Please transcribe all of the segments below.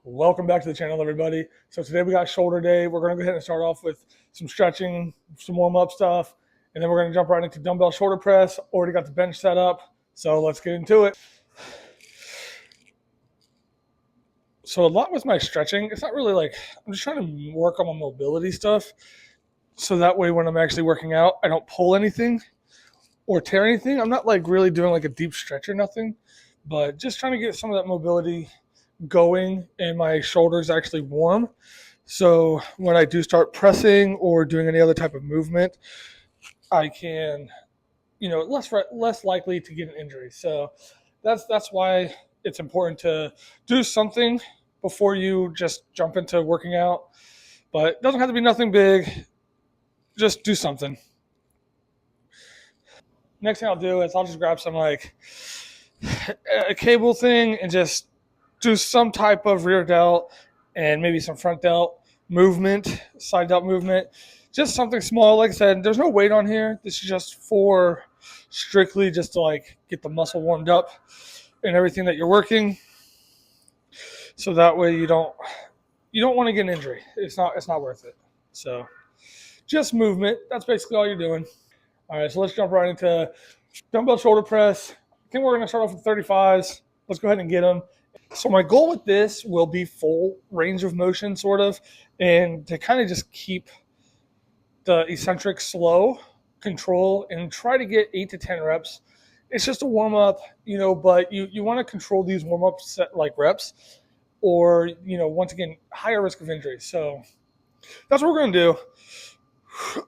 Welcome back to the channel, everybody. So today we got shoulder day. We're going to go ahead and start off with some stretching, some warm-up stuff, and then we're going to jump right into dumbbell shoulder press. Already got the bench set up, so let's get into it. So a lot with my stretching, it's not really like, I'm just trying to work on my mobility stuff, so that way when I'm actually working out, I don't pull anything or tear anything. I'm not like really doing like a deep stretch or nothing, but just trying to get some of that mobility going and my shoulders actually warm. So when I do start pressing or doing any other type of movement, I can, less likely to get an injury. So that's why it's important to do something before you just jump into working out. But it doesn't have to be nothing big. Just do something. Next thing I'll do is I'll just grab some like a cable thing and just do some type of rear delt and maybe some front delt movement, side delt movement. Just something small. Like I said, there's no weight on here. This is just for strictly just to like get the muscle warmed up and everything that you're working. So that way you don't want to get an injury. It's not worth it. So just movement. That's basically all you're doing. All right, so let's jump right into dumbbell shoulder press. I think we're going to start off with 35s. Let's go ahead and get them. So my goal with this will be full range of motion, sort of, and to kind of just keep the eccentric slow, control, and try to get 8 to 10 reps. It's just a warm-up, but you want to control these warm-up set like reps or, once again, higher risk of injury. So that's what we're going to do.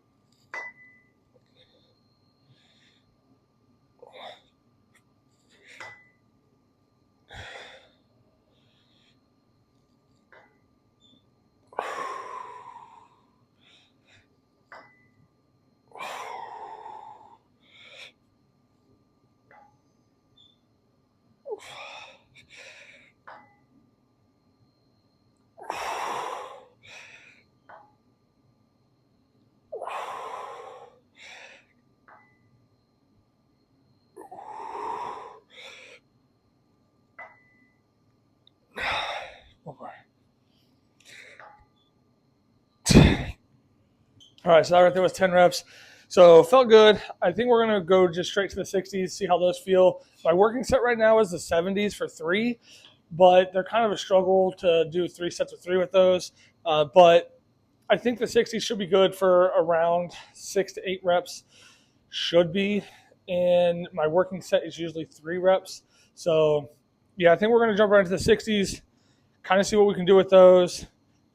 All right, so that right there was 10 reps. So felt good. I think we're going to go just straight to the 60s, see how those feel. My working set right now is the 70s for 3, but they're kind of a struggle to do 3 sets of 3 with those. But I think the 60s should be good for around 6 to 8 reps. Should be. And my working set is usually 3 reps. So, yeah, I think we're going to jump right into the 60s, kind of see what we can do with those,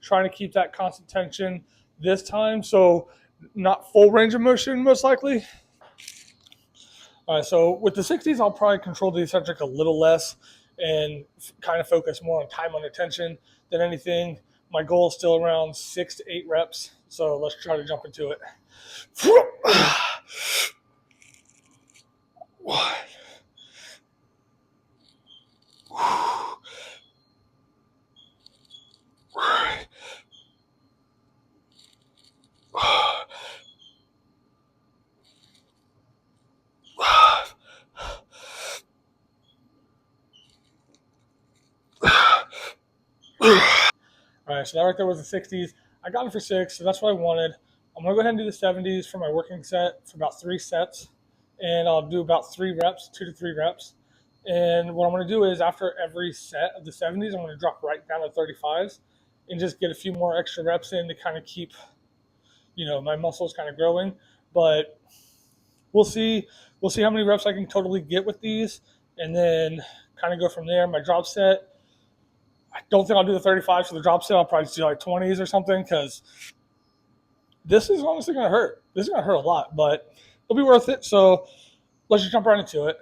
trying to keep that constant tension this time, so not full range of motion most likely. All right, so with the 60s, I'll probably control the eccentric a little less and kind of focus more on time under tension than anything. My goal is still around 6 to 8 reps, so let's try to jump into it. All right, so that right there was the 60s. I got it for 6, so that's what I wanted. I'm going to go ahead and do the 70s for my working set for about 3 sets, and I'll do about 3 reps, 2 to 3 reps. And what I'm going to do is after every set of the 70s, I'm going to drop right down to 35s and just get a few more extra reps in to kind of keep, my muscles kind of growing. But we'll see how many reps I can totally get with these, and then kind of go from there. My drop set, I don't think I'll do the 35 for the drop set. I'll probably just do like 20s or something because this is honestly going to hurt. This is going to hurt a lot, but it'll be worth it. So let's just jump right into it.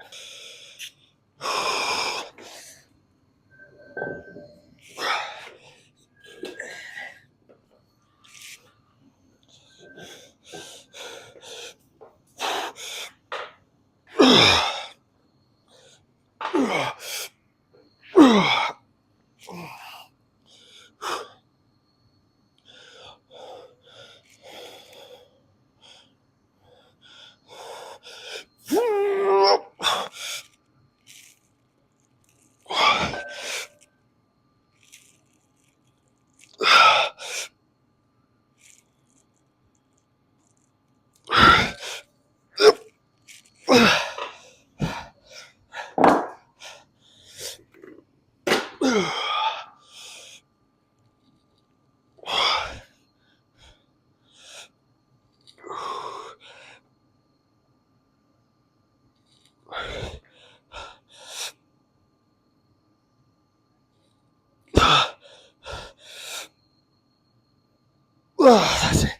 That's it.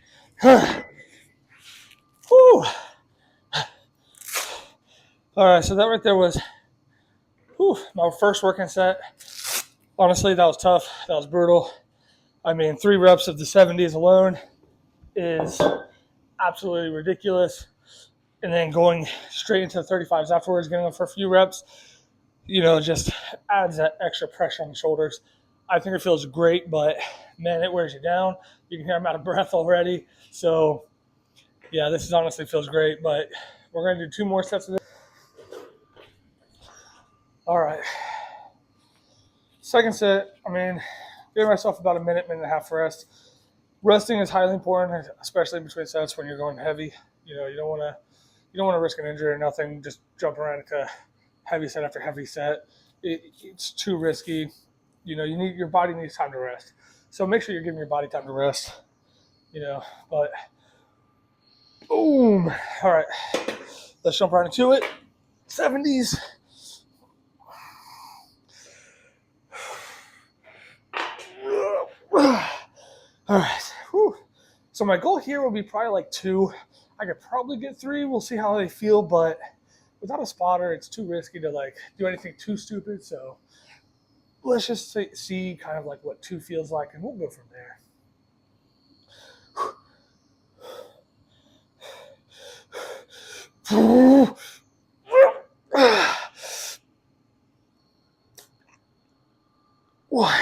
Whew. All right, so that right there was my first working set. Honestly, that was tough. That was brutal. I mean, 3 reps of the 70s alone is absolutely ridiculous. And then going straight into the 35s afterwards, getting them for a few reps, just adds that extra pressure on the shoulders. I think it feels great, but man, it wears you down. You can hear I'm out of breath already. So, yeah, this honestly feels great, but we're going to do 2 more sets of this. All right. Second set, giving myself about a minute and a half rest. Resting is highly important, especially in between sets when you're going heavy. You don't want to risk an injury or nothing. Just jump around into heavy set after heavy set. It's too risky. Your body needs time to rest. So make sure you're giving your body time to rest. But boom. All right, let's jump right into it. 70s. All right. Whew. So my goal here will be probably like 2. I could probably get 3. We'll see how they feel, but without a spotter, it's too risky to do anything too stupid. So let's just see kind of like what 2 feels like, and we'll go from there. One.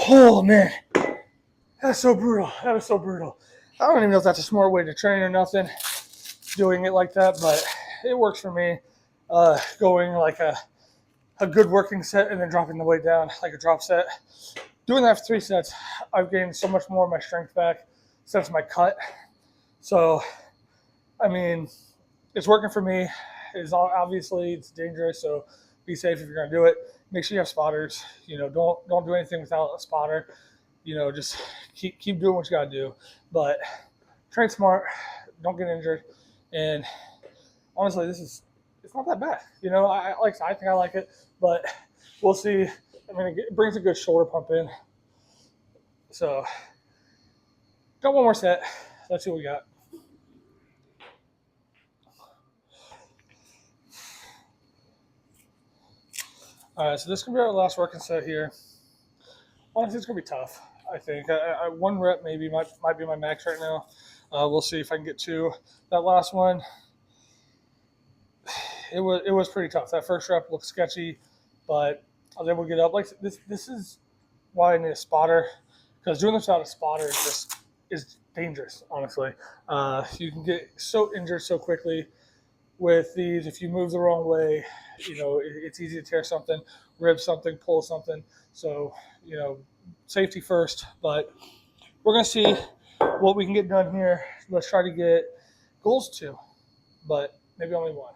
Oh man, that's so brutal. That is so brutal. I don't even know if that's a smart way to train or nothing, doing it like that, but it works for me. Going like a good working set and then dropping the weight down like a drop set. Doing that for 3 sets, I've gained so much more of my strength back since my cut. So, it's working for me. Obviously it's dangerous, so be safe if you're gonna do it. Make sure you have spotters. Don't do anything without a spotter. Just keep doing what you gotta do. But train smart, don't get injured, and honestly, it's not that bad. I think I like it, but we'll see. It brings a good shoulder pump in. So, got 1 more set. Let's see what we got. All right, so this is gonna be our last working set here. Honestly, it's gonna be tough. I think 1 rep maybe might be my max right now. We'll see if I can get 2. That last one, it was pretty tough. That first rep looked sketchy, but I was able to get up. Like this is why I need a spotter, because doing this without a spotter is dangerous. Honestly, you can get so injured so quickly with these. If you move the wrong way, it's easy to tear something, rib something, pull something. So safety first. But we're gonna see what we can get done here. Let's try to get goals 2, but maybe only 1.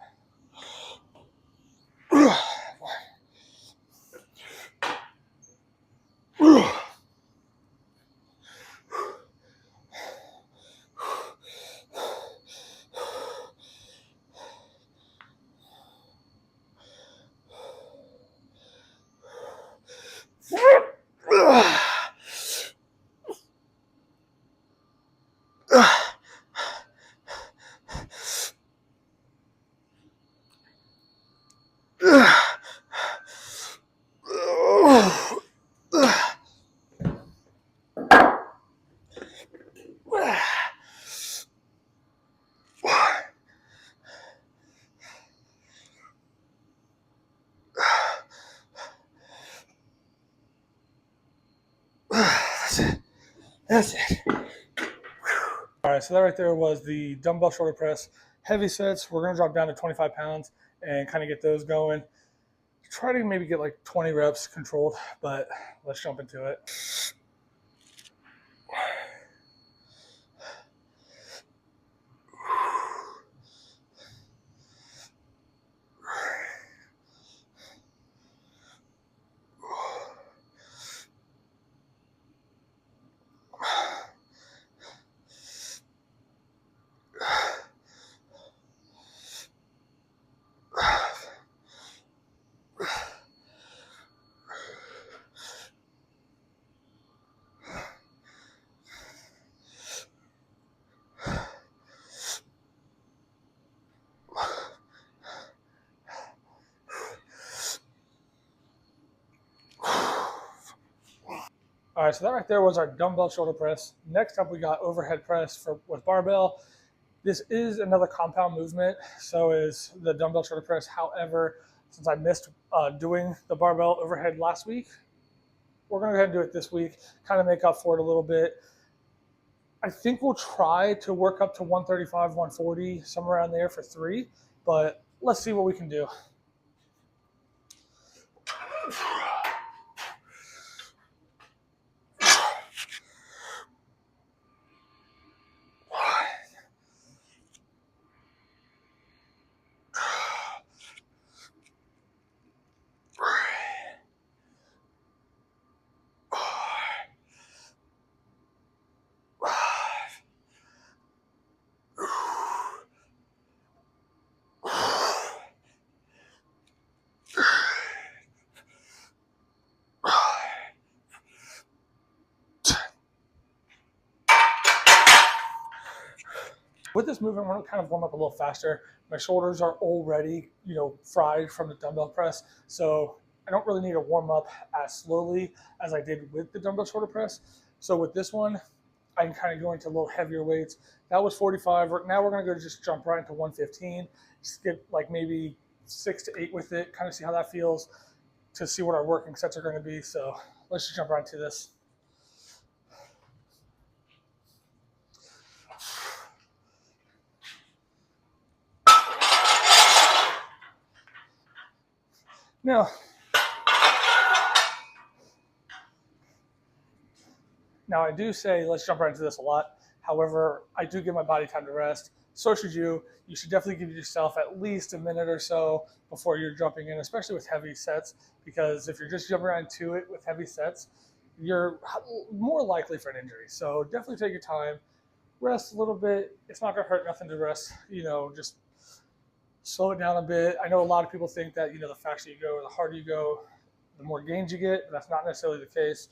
That's it. All right, so that right there was the dumbbell shoulder press heavy sets. We're going to drop down to 25 pounds and kind of get those going. Try to maybe get like 20 reps controlled, but let's jump into it. All right, so that right there was our dumbbell shoulder press. Next up, we got overhead press with barbell. This is another compound movement, so is the dumbbell shoulder press. However, since I missed doing the barbell overhead last week, we're going to go ahead and do it this week, kind of make up for it a little bit. I think we'll try to work up to 135, 140, somewhere around there for 3, but let's see what we can do. With this movement, we're going to kind of warm up a little faster. My shoulders are already, fried from the dumbbell press, so I don't really need to warm up as slowly as I did with the dumbbell shoulder press. So with this one, I can kind of go into a little heavier weights. That was 45. Now we're going to go just jump right into 115. Just get like maybe 6 to 8 with it, kind of see how that feels to see what our working sets are going to be. So let's just jump right into this. Now I do say let's jump right into this a lot. However, I do give my body time to rest. So should you. You should definitely give yourself at least a minute or so before you're jumping in, especially with heavy sets, because if you're just jumping right into it with heavy sets, you're more likely for an injury. So definitely take your time, rest a little bit. It's not going to hurt nothing to rest, just slow it down a bit. I know a lot of people think that, the faster you go, the harder you go, the more gains you get, but that's not necessarily the case.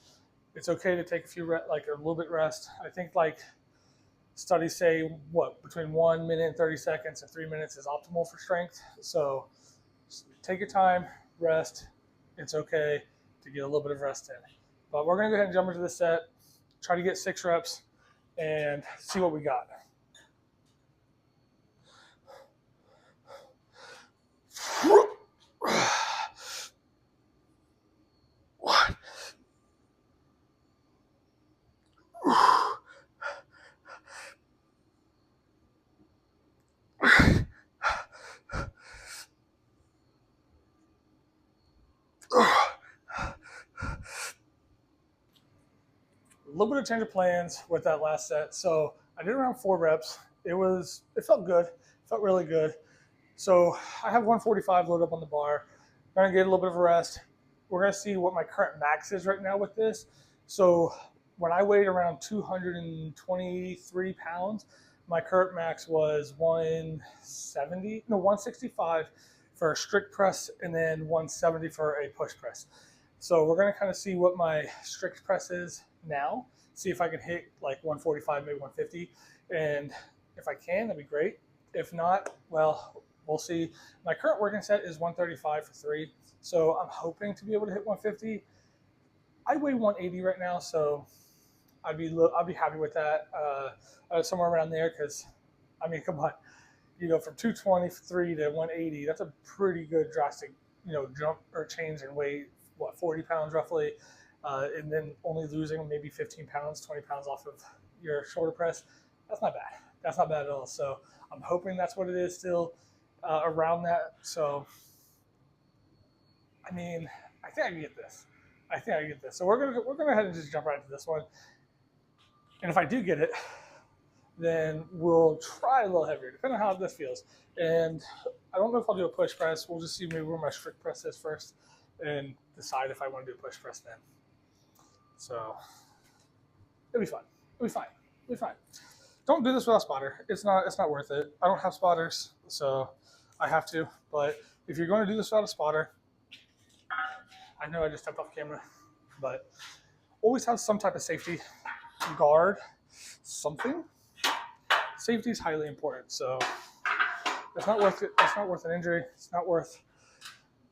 It's okay to take a little bit rest. I think studies say between 1 minute and 30 seconds and 3 minutes is optimal for strength. So take your time, rest. It's okay to get a little bit of rest in. But we're going to go ahead and jump into this set, try to get 6 reps, and see what we got. A little bit of change of plans with that last set. So I did around 4 reps. It felt good. It felt really good. So I have 145 loaded up on the bar. I'm going to get a little bit of a rest. We're going to see what my current max is right now with this. So when I weighed around 223 pounds, my current max was 165 for a strict press and then 170 for a push press. So we're going to kind of see what my strict press is now, see if I can hit like 145, maybe 150. And if I can, that'd be great. If not, well, we'll see. My current working set is 135 for 3. So I'm hoping to be able to hit 150. I weigh 180 right now, so I'll be happy with that. Somewhere around there, because come on, from 223 to 180, that's a pretty good drastic, jump or change in weight. 40 pounds roughly, and then only losing maybe 15 pounds, 20 pounds off of your shoulder press. That's not bad. That's not bad at all. So I'm hoping that's what it is still around that. So I mean, I think I can get this. I think I can get this. So we're gonna go ahead and just jump right into this one. And if I do get it, then we'll try a little heavier, depending on how this feels. And I don't know if I'll do a push press. We'll just see maybe where my strict press is first, and decide if I want to do a push press then. So it'll be fun. It'll be fine. It'll be fine. Don't do this without a spotter. It's not worth it. I don't have spotters, so I have to. But if you're going to do this without a spotter, I know I just stepped off camera, but always have some type of safety guard, something. Safety is highly important, so it's not worth it. It's not worth an injury. It's not worth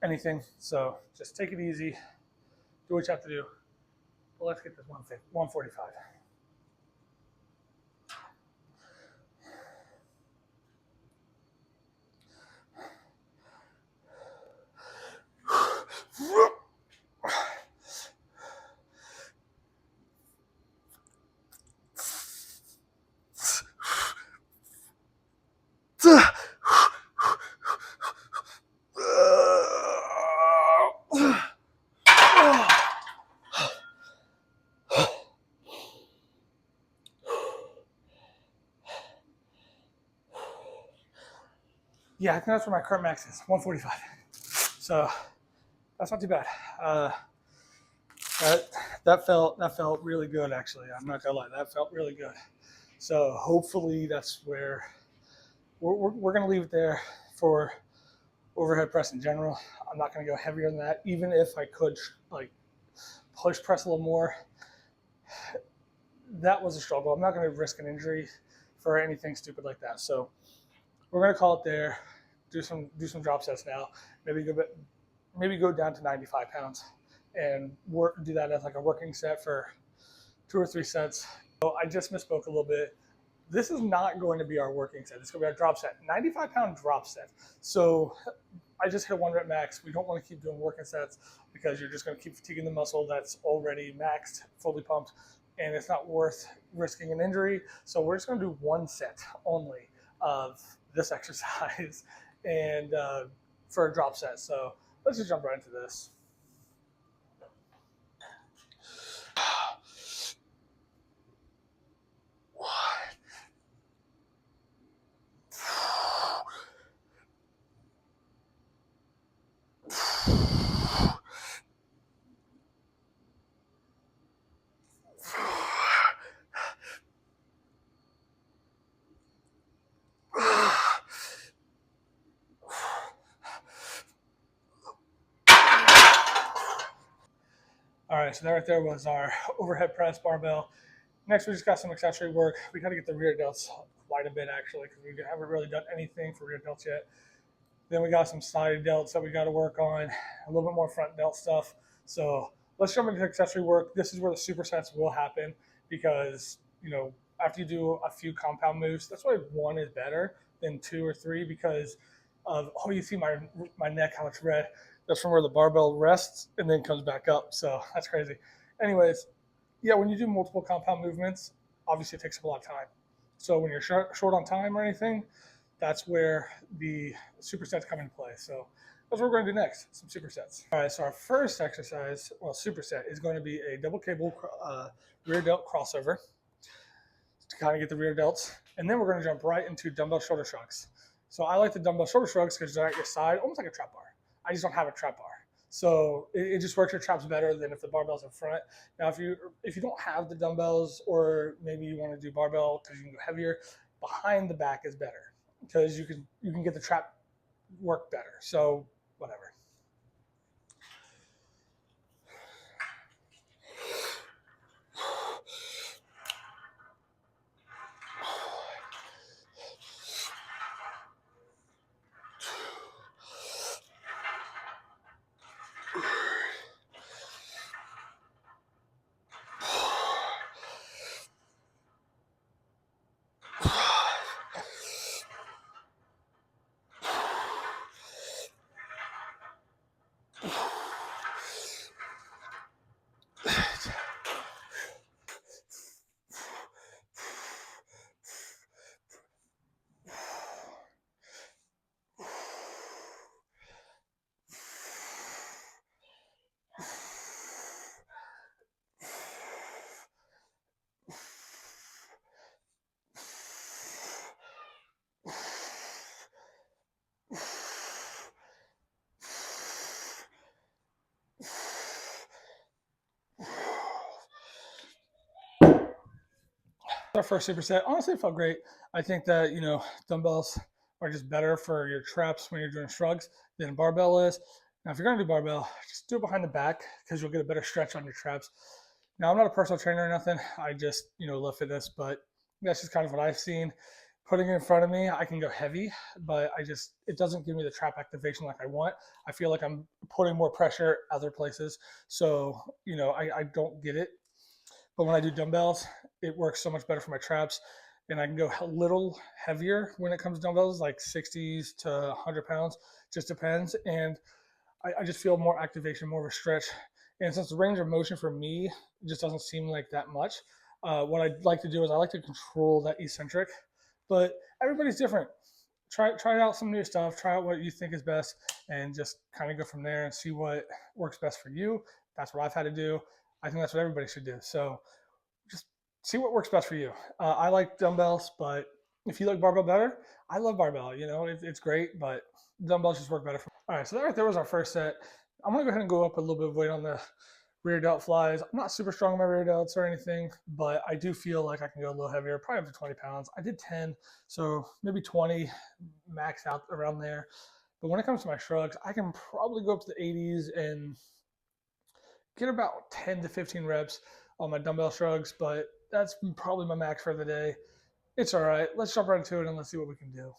anything. So just take it easy. Do what you have to do. But let's get this 145. Yeah, I think that's where my current max is, 145. So that's not too bad. That felt really good, actually. I'm not gonna lie, that felt really good. So hopefully that's where we're gonna leave it there for overhead press in general. I'm not gonna go heavier than that, even if I could like push press a little more. That was a struggle. I'm not gonna risk an injury for anything stupid like that. So we're gonna call it there. Do some drop sets now. Maybe go down to 95 pounds and do that as like a working set for 2 or 3 sets. So I just misspoke a little bit. This is not going to be our working set. It's going to be our drop set, 95-pound drop set. So I just hit 1 rep max. We don't want to keep doing working sets because you're just going to keep fatiguing the muscle that's already maxed, fully pumped, and it's not worth risking an injury. So we're just going to do 1 set only of this exercise and for a drop set. So let's just jump right into this. All right, so that right there was our overhead press barbell. Next, we just got some accessory work. We got to get the rear delts quite a bit, actually, because we haven't really done anything for rear delts yet. Then we got some side delts that we got to work on, a little bit more front delt stuff. So let's jump into accessory work. This is where the supersets will happen because, after you do a few compound moves, that's why 1 is better than 2 or 3 because of, you see my neck, how it's red. That's from where the barbell rests and then comes back up. So that's crazy. Anyways, yeah, when you do multiple compound movements, obviously it takes up a lot of time. So when you're short on time or anything, that's where the supersets come into play. So that's what we're going to do next, some supersets. All right, so our first exercise, superset, is going to be a double cable rear delt crossover to kind of get the rear delts. And then we're going to jump right into dumbbell shoulder shrugs. So I like the dumbbell shoulder shrugs because they're at your side, almost like a trap bar. I just don't have a trap bar. So it just works your traps better than if the barbell's in front. Now, if you don't have the dumbbells, or maybe you want to do barbell because you can go heavier, behind the back is better because you can get the trap work better. So whatever. Our first superset, honestly, it felt great. I think that, you know, dumbbells are just better for your traps when you're doing shrugs than a barbell is. Now, if you're going to do barbell, just do it behind the back because you'll get a better stretch on your traps. Now, I'm not a personal trainer or nothing. I just, you know, love fitness, but that's just kind of what I've seen. Putting it in front of me, I can go heavy, but it doesn't give me the trap activation like I want. I feel like I'm putting more pressure other places. So, you know, I don't get it. But when I do dumbbells, it works so much better for my traps. And I can go a little heavier when it comes to dumbbells, like 60s to 100 pounds, just depends. And I just feel more activation, more of a stretch. And since the range of motion for me just doesn't seem like that much, what I'd like to do is I like to control that eccentric. But everybody's different. Try out some new stuff. Try out what you think is best, and just kind of go from there and see what works best for you. That's what I've had to do. I think that's what everybody should do. So just see what works best for you. I like dumbbells, but if you like barbell better, I love barbell. You know, it's great, but dumbbells just work better for me. All right, so that right there was our first set. I'm gonna go ahead and go up a little bit of weight on the rear delt flies. I'm not super strong on my rear delts or anything, but I do feel like I can go a little heavier, probably up to 20 pounds. I did 10, so maybe 20, max out around there. But when it comes to my shrugs, I can probably go up to the 80s and get about 10 to 15 reps on my dumbbell shrugs, but that's probably my max for the day. It's all right. Let's jump right into it and let's see what we can do.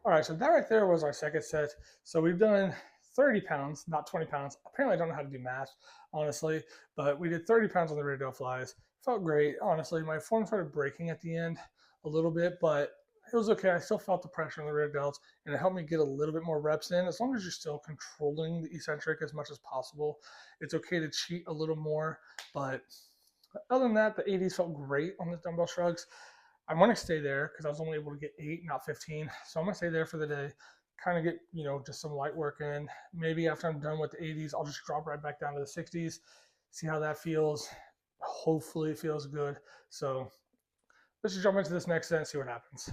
All right, so that right there was our second set. So we've done 30 pounds, not 20 pounds. Apparently, I don't know how to do math, honestly, but we did 30 pounds on the rear delt flies. Felt great, honestly. My form started breaking at the end a little bit, but it was okay. I still felt the pressure on the rear delts, and it helped me get a little bit more reps in. As long as you're still controlling the eccentric as much as possible, it's okay to cheat a little more. But other than that, the 80s felt great on the dumbbell shrugs. I want to stay there because I was only able to get 8, not 15. So I'm going to stay there for the day, kind of get, you know, just some light work in. Maybe after I'm done with the 80s, I'll just drop right back down to the 60s, see how that feels. Hopefully it feels good. So let's just jump into this next set and see what happens.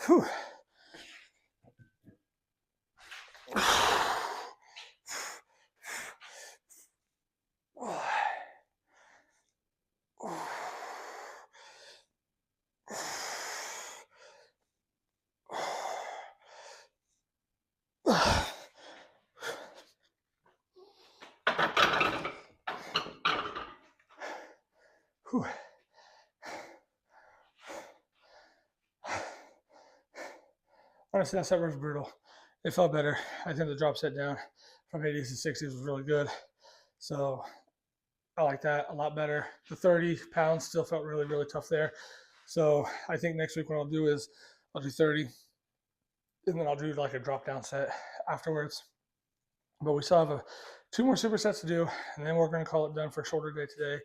Whew. Whew. All honestly, that set was brutal. It felt better. I think the drop set down from 80s to 60s was really good. So I like that a lot better. The 30 pounds still felt really, really tough there. So I think next week what I'll do is I'll do 30 and then I'll do like a drop down set afterwards. But we still have 2 more supersets to do, and then we're going to call it done for shoulder day today.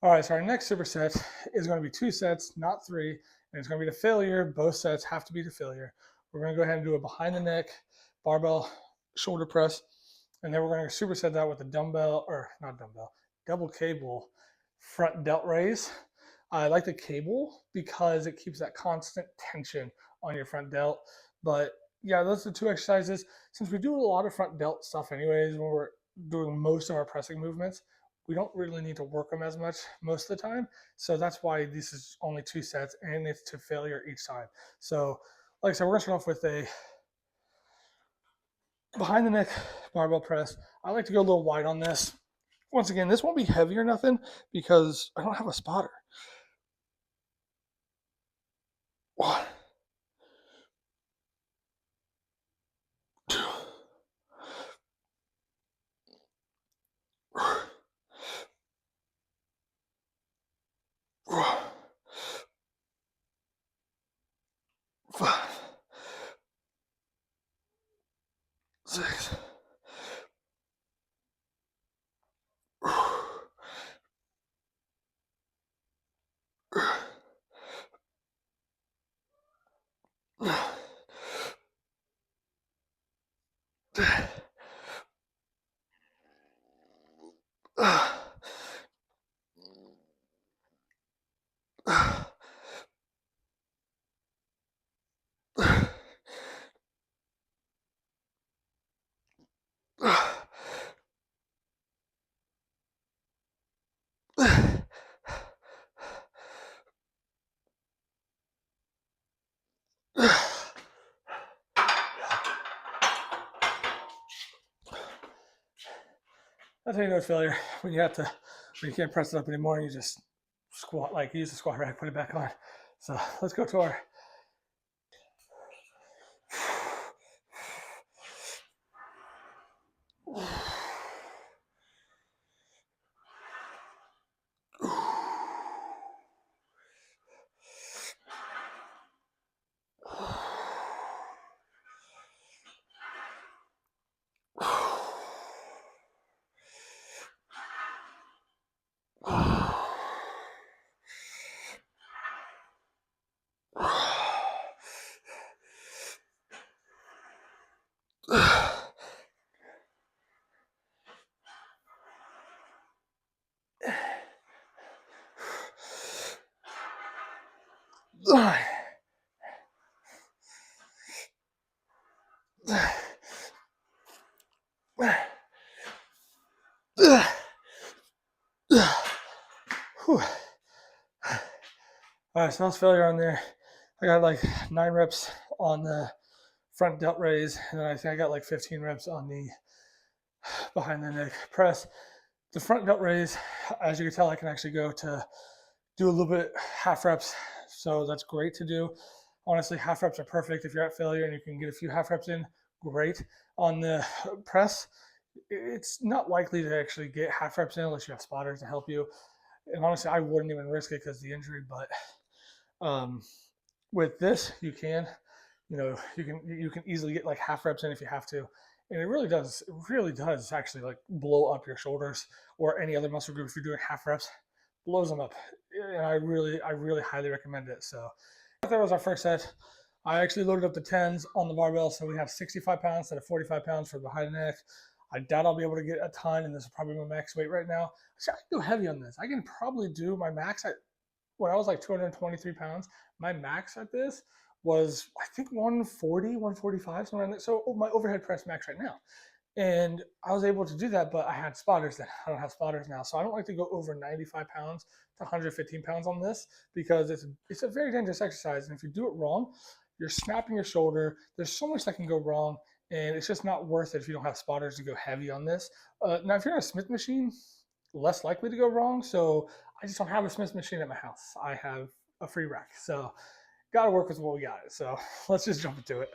All right, so our next superset is going to be 2 sets, not 3, and it's going to be to failure. Both sets have to be to failure. We're going to go ahead and do a behind the neck barbell shoulder press, and then we're going to superset that with a dumbbell, or not dumbbell, double cable front delt raise. I like the cable because it keeps that constant tension on your front delt. But yeah, those are the 2 exercises. Since we do a lot of front delt stuff anyways, when we're doing most of our pressing movements, we don't really need to work them as much most of the time. So that's why this is only 2 sets and it's to failure each time. So like I said, we're gonna start off with a behind the neck barbell press. I like to go a little wide on this. Once again, this won't be heavy or nothing because I don't have a spotter. 1, 2, 4, 5, 6, That's how you know it's failure. When you can't press it up anymore and you just squat, like use the squat rack, put it back on. So let's go to our All right, so that's failure on there. I got like 9 reps on the front delt raise, and then I think I got like 15 reps on the behind the neck press. The front delt raise, as you can tell, I can actually go to do a little bit half reps, so that's great to do. Honestly, half reps are perfect if you're at failure and you can get a few half reps in, great. On the press, it's not likely to actually get half reps in unless you have spotters to help you. And honestly, I wouldn't even risk it because of the injury, but with this, you can, you can easily get like half reps in if you have to. And it really does actually like blow up your shoulders or any other muscle group if you're doing half reps, blows them up. And I really highly recommend it. So that was our first set. I actually loaded up the 10s on the barbell, so we have 65 pounds instead of 45 pounds for the behind the neck. I doubt I'll be able to get a ton, and this is probably my max weight right now. So I can go heavy on this. I can probably do my max at when I was like 223 pounds. My max at this was I think 140, 145, somewhere in there. So my overhead press max right now. And I was able to do that, but I had spotters then. I don't have spotters now. So I don't like to go over 95 pounds to 115 pounds on this because it's a very dangerous exercise. And if you do it wrong, you're snapping your shoulder. There's so much that can go wrong. And it's just not worth it if you don't have spotters to go heavy on this. Now, if you're on a Smith machine, less likely to go wrong. So I just don't have a Smith machine at my house. I have a free rack. So got to work with what we got. So let's just jump into it.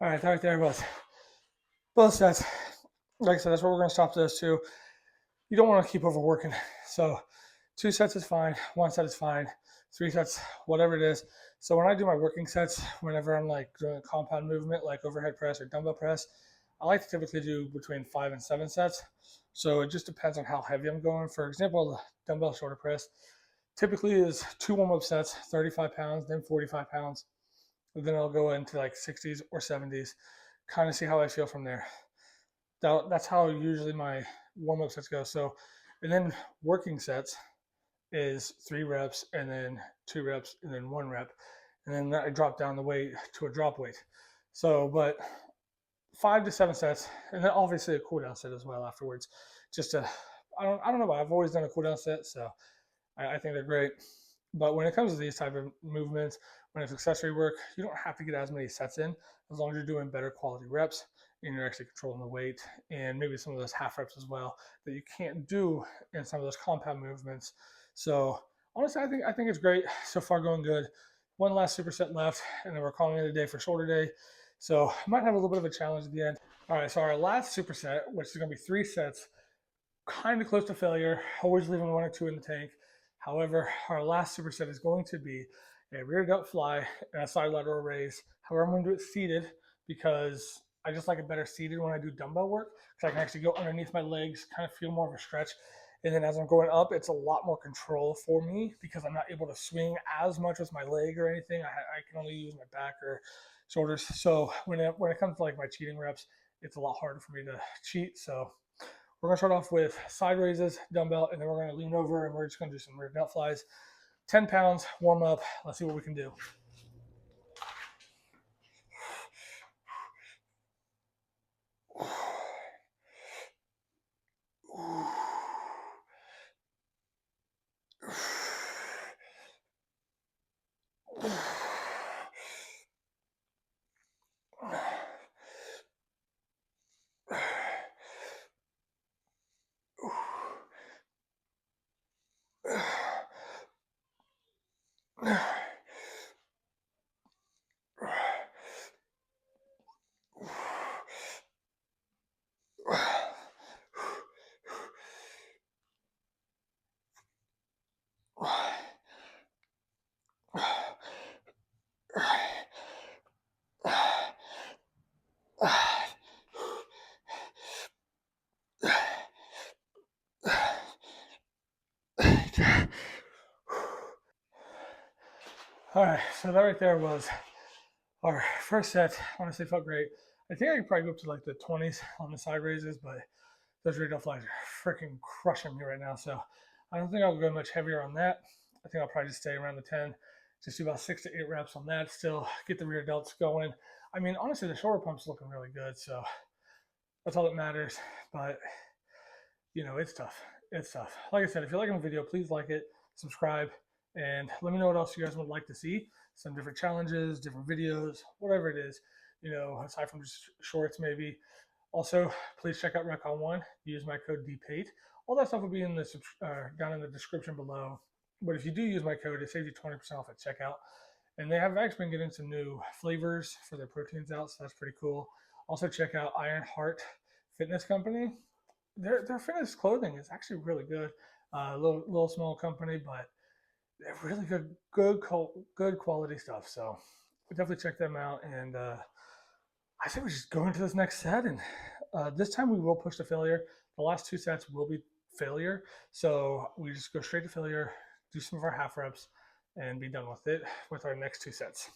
All right there, both sets. Like I said, that's where we're going to stop those two. You don't want to keep overworking. So 2 sets is fine, 1 set is fine, 3 sets, whatever it is. So when I do my working sets, whenever I'm like doing a compound movement like overhead press or dumbbell press, I like to typically do between 5 and 7 sets. So it just depends on how heavy I'm going. For example, the dumbbell shoulder press typically is 2 warm-up sets, 35 pounds, then 45 pounds. Then I'll go into like 60s or 70s, kind of see how I feel from there. That's how usually my warm-up sets go. So, and then working sets is 3 reps and then 2 reps and then 1 rep. And then I drop down the weight to a drop weight. So, but 5 to 7 sets, and then obviously a cool down set as well afterwards. Just to, I don't know why, I've always done a cool down set, so I think they're great. But when it comes to these type of movements, when it's accessory work, you don't have to get as many sets in as long as you're doing better quality reps and you're actually controlling the weight and maybe some of those half reps as well that you can't do in some of those compound movements. So honestly, I think it's great so far, going good. One last superset left, and then we're calling it a day for shoulder day. So I might have a little bit of a challenge at the end. All right, so our last superset, which is going to be 3 sets, kind of close to failure, always leaving 1 or 2 in the tank. However, our last superset is going to be a rear delt fly and a side lateral raise. However, I'm going to do it seated because I just like it better seated when I do dumbbell work, because I can actually go underneath my legs, kind of feel more of a stretch. And then as I'm going up, it's a lot more control for me because I'm not able to swing as much with my leg or anything. I can only use my back or shoulders. So when it comes to like my cheating reps, it's a lot harder for me to cheat. So we're going to start off with side raises, dumbbell, and then we're going to lean over and we're just going to do some rear delt flies. 10 pounds, warm up. Let's see what we can do. All right, so that right there was our first set. Honestly, felt great. I think I could probably go up to like the 20s on the side raises, but those rear delt flies are freaking crushing me right now. So I don't think I'll go much heavier on that. I think I'll probably just stay around the 10, just do about 6 to 8 reps on that. Still get the rear delts going. I mean, honestly, the shoulder pump's looking really good. So That's all that matters. But you know, it's tough. It's tough. Like I said, if you're liking the video, please like it, subscribe, and let me know what else you guys would like to see. Some different challenges, different videos, whatever it is, you know, aside from just shorts maybe. Also, please check out Recon One. Use my code DPATE. All that stuff will be in the down in the description below. But if you do use my code, it saves you 20% off at checkout. And they have actually been getting some new flavors for their proteins out, so that's pretty cool. Also, check out Iron Heart Fitness Company. Their fitness clothing is actually really good. Little small company, but they're really good quality stuff. So definitely check them out. And I think we just go into this next set, and this time we will push to failure. The last 2 sets will be failure, so we just go straight to failure, do some of our half reps, and be done with it with our next 2 sets.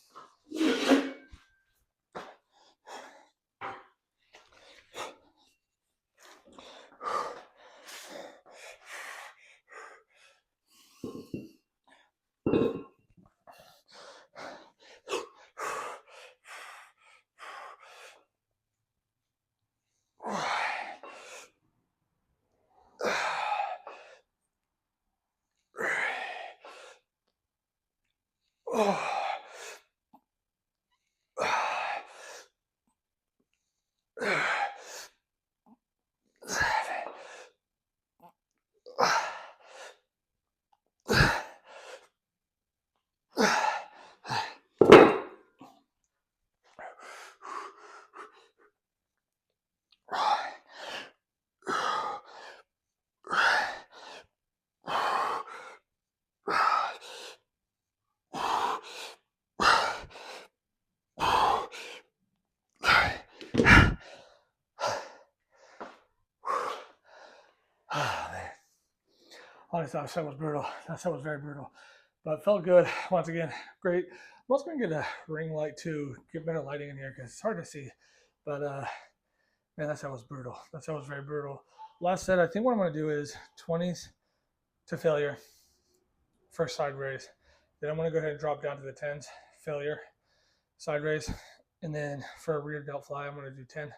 Honestly, that set was brutal. That set was very brutal, but felt good. Once again, great. I'm also gonna get a ring light to get better lighting in here because it's hard to see. But man, that set was brutal. That set was very brutal. Last set, I think what I'm gonna do is 20s to failure, first side raise. Then I'm gonna go ahead and drop down to the 10s, failure, side raise, and then for a rear delt fly, I'm gonna do 10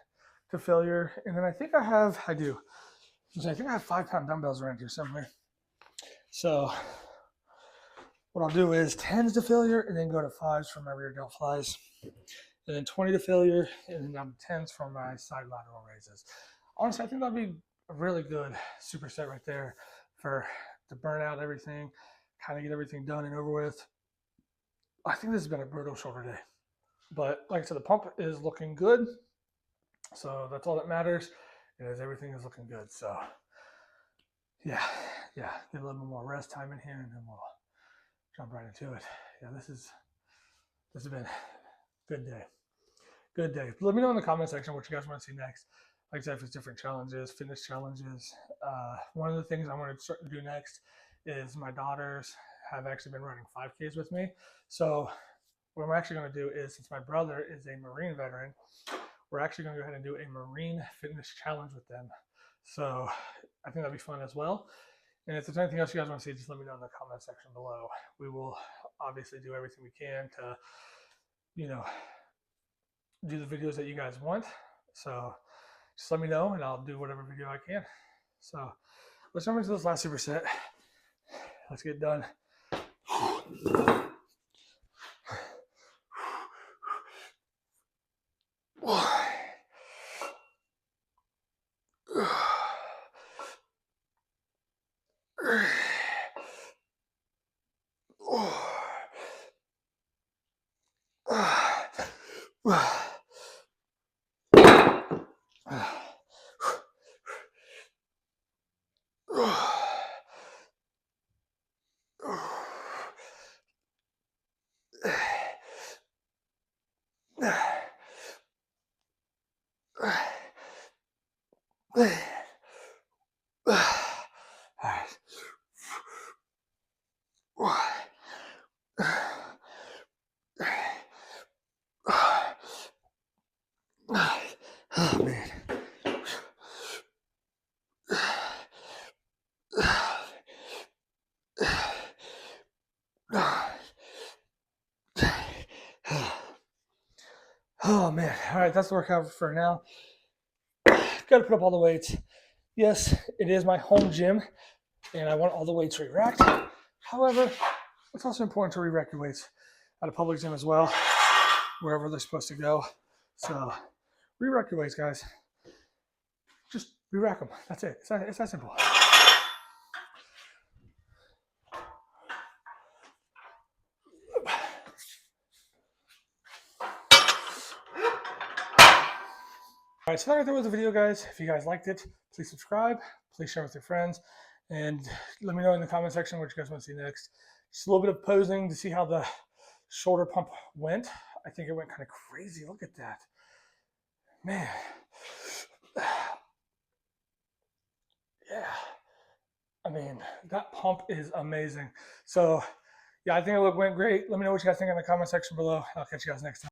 to failure. And then I think I do. I think I have 5-pound dumbbells around here somewhere. So what I'll do is 10s to failure and then go to 5s for my rear delt flies. And then 20 to failure and then down to 10s for my side lateral raises. Honestly, I think that'd be a really good superset right there to burn out everything, kind of get everything done and over with. I think this has been a brutal shoulder day. But like I said, the pump is looking good. So that's all that matters, is everything is looking good. So yeah, get a little bit more rest time in here and then we'll jump right into it. Yeah, this has been a good day. Good day. Let me know in the comment section what you guys want to see next. Like I said, if it's different challenges, fitness challenges. One of the things I want to start to do next is my daughters have actually been running 5Ks with me. So what I'm actually going to do is, since my brother is a Marine veteran, we're actually going to go ahead and do a Marine fitness challenge with them. So I think that'd be fun as well. And if there's anything else you guys want to see, just let me know in the comment section below. We will obviously do everything we can to, you know, do the videos that you guys want. So just let me know and I'll do whatever video I can. So let's jump into this last superset. Let's get done. Oh man. Oh man. All right, that's the workout for now. got to put up all the weights. Yes, it is my home gym, and I want all the weights re-racked. However, it's also important to re-rack your weights at a public gym as well, wherever they're supposed to go. So re-rack your weights, guys. Just re-rack them. That's it. It's that simple. All right, so that was the video, guys. If you guys liked it, please subscribe. Please share with your friends. And let me know in the comment section what you guys want to see next. Just a little bit of posing to see how the shoulder pump went. I think it went kind of crazy. Look at that. Man. Yeah. I mean, that pump is amazing. So, yeah, I think it went great. Let me know what you guys think in the comment section below. I'll catch you guys next time.